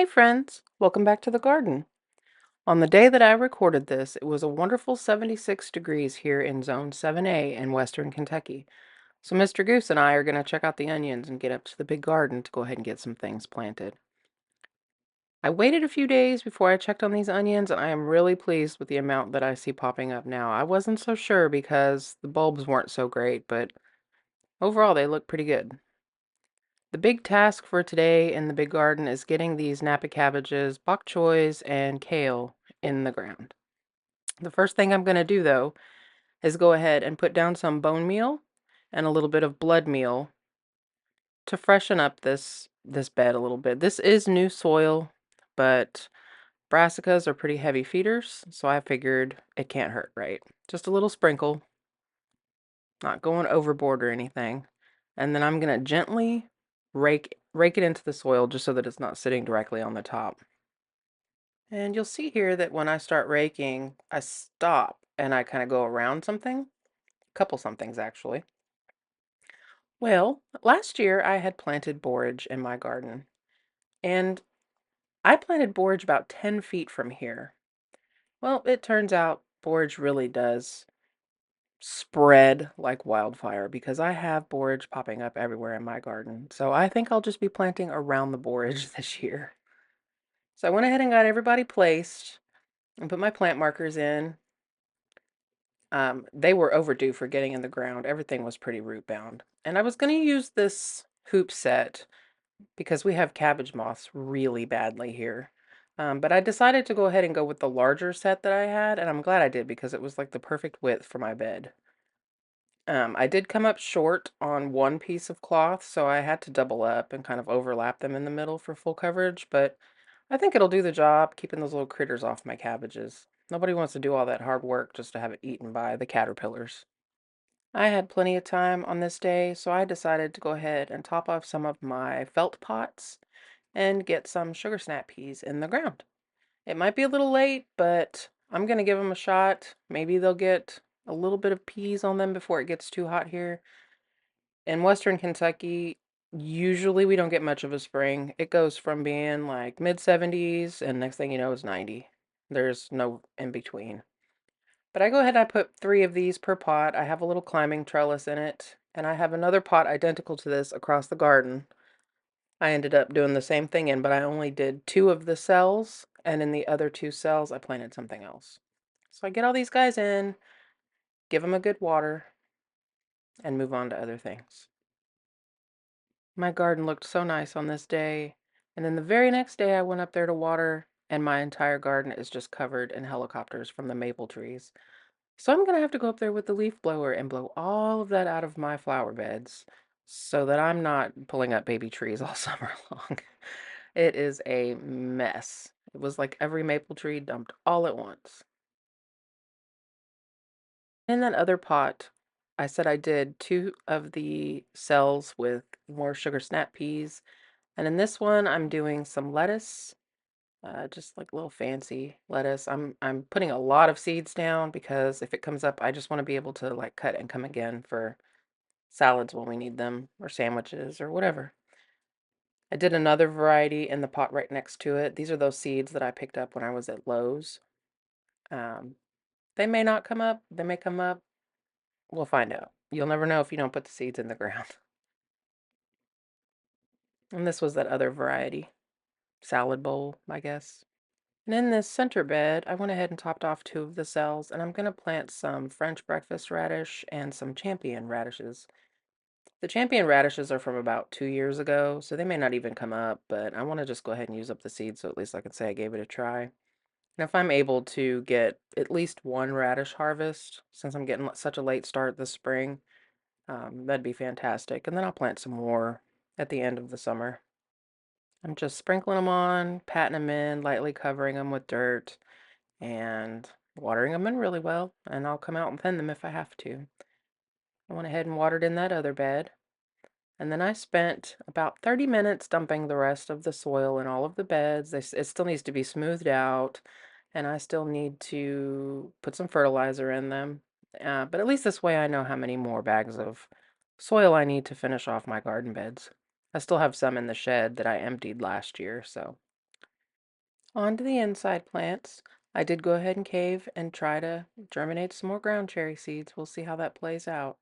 Hey friends, welcome back to the garden. On the day that I recorded this, it was a wonderful 76 degrees here in Zone 7A in western Kentucky. So Mr. Goose and I are going to check out the onions and get up to the big garden to go ahead and get some things planted. I waited a few days before I checked on these onions, and I am really pleased with the amount that I see popping up now. I wasn't so sure because the bulbs weren't so great, but overall they look pretty good. The big task for today in the big garden is getting these Napa cabbages, bok choys, and kale in the ground. The first thing I'm going to do, though, is go ahead and put down some bone meal and a little bit of blood meal to freshen up this bed a little bit. This is new soil, but brassicas are pretty heavy feeders, so I figured it can't hurt, right? Just a little sprinkle, not going overboard or anything. And then I'm going to gently rake it into the soil just so that it's not sitting directly on the top. And you'll see here that when I start raking, I stop and I kind of go around something, a couple somethings actually. Well, last year I had planted borage in my garden, and I planted borage about 10 feet from here. Well, it turns out borage really does spread like wildfire because I have borage popping up everywhere in my garden. So I think I'll just be planting around the borage this year. So I went ahead and got everybody placed and put my plant markers in. They were overdue for getting in the ground. Everything was pretty root bound. And I was going to use this hoop set because we have cabbage moths really badly here. But I decided to go ahead and go with the larger set that I had, and I'm glad I did because it was like the perfect width for my bed. I did come up short on one piece of cloth, so I had to double up and kind of overlap them in the middle for full coverage, but I think it'll do the job keeping those little critters off my cabbages. Nobody wants to do all that hard work just to have it eaten by the caterpillars. I had plenty of time on this day, so I decided to go ahead and top off some of my felt pots and get some sugar snap peas in the ground. It might be a little late, but I'm going to give them a shot. Maybe they'll get a little bit of peas on them before it gets too hot here. In western Kentucky, usually we don't get much of a spring. It goes from being like mid 70s and next thing you know it's 90. There's no in between. But I go ahead and I put 3 of these per pot. I have a little climbing trellis in it, and I have another pot identical to this across the garden. I ended up doing the same thing in, but I only did 2 of the cells, and in the other 2 cells, I planted something else. So I get all these guys in, give them a good water, and move on to other things. My garden looked so nice on this day, and then the very next day I went up there to water, and my entire garden is just covered in helicopters from the maple trees. So I'm gonna have to go up there with the leaf blower and blow all of that out of my flower beds so that I'm not pulling up baby trees all summer long. It is a mess. It was like every maple tree dumped all at once. In that other pot, I said I did 2 of the cells with more sugar snap peas. And in this one, I'm doing some lettuce, just like a little fancy lettuce. I'm putting a lot of seeds down because if it comes up, I just want to be able to like cut and come again for salads when we need them or sandwiches or whatever. I did another variety in the pot right next to it. These are those seeds that I picked up when I was at Lowe's. Um, they may not come up. They may come up. We'll find out. You'll never know if you don't put the seeds in the ground. And this was that other variety. Salad bowl, I guess. And in this center bed, I went ahead and topped off 2 of the cells, and I'm going to plant some French breakfast radish and some champion radishes. The champion radishes are from about 2 years ago, so they may not even come up, but I want to just go ahead and use up the seeds so at least I can say I gave it a try. And if I'm able to get at least one radish harvest, since I'm getting such a late start this spring, that'd be fantastic. And then I'll plant some more at the end of the summer. I'm just sprinkling them on, patting them in, lightly covering them with dirt, and watering them in really well. And I'll come out and thin them if I have to. I went ahead and watered in that other bed. And then I spent about 30 minutes dumping the rest of the soil in all of the beds. It still needs to be smoothed out, and I still need to put some fertilizer in them. But at least this way I know how many more bags of soil I need to finish off my garden beds. I still have some in the shed that I emptied last year, so On to the inside plants. I did go ahead and cave and try to germinate some more ground cherry seeds. We'll see how that plays out.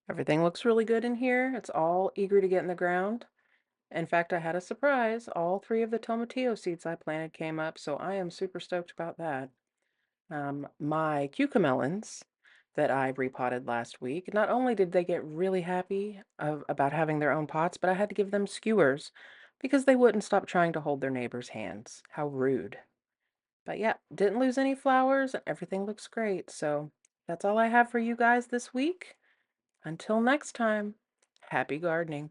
Everything looks really good in here. It's all eager to get in the ground. In fact, I had a surprise. All three of the tomatillo seeds I planted came up, so I am super stoked about that. My cucamelons that I repotted last week, not only did they get really happy about having their own pots, but I had to give them skewers because they wouldn't stop trying to hold their neighbors' hands. How rude. But yeah, didn't lose any flowers and everything looks great. So that's all I have for you guys this week. Until next time, happy gardening.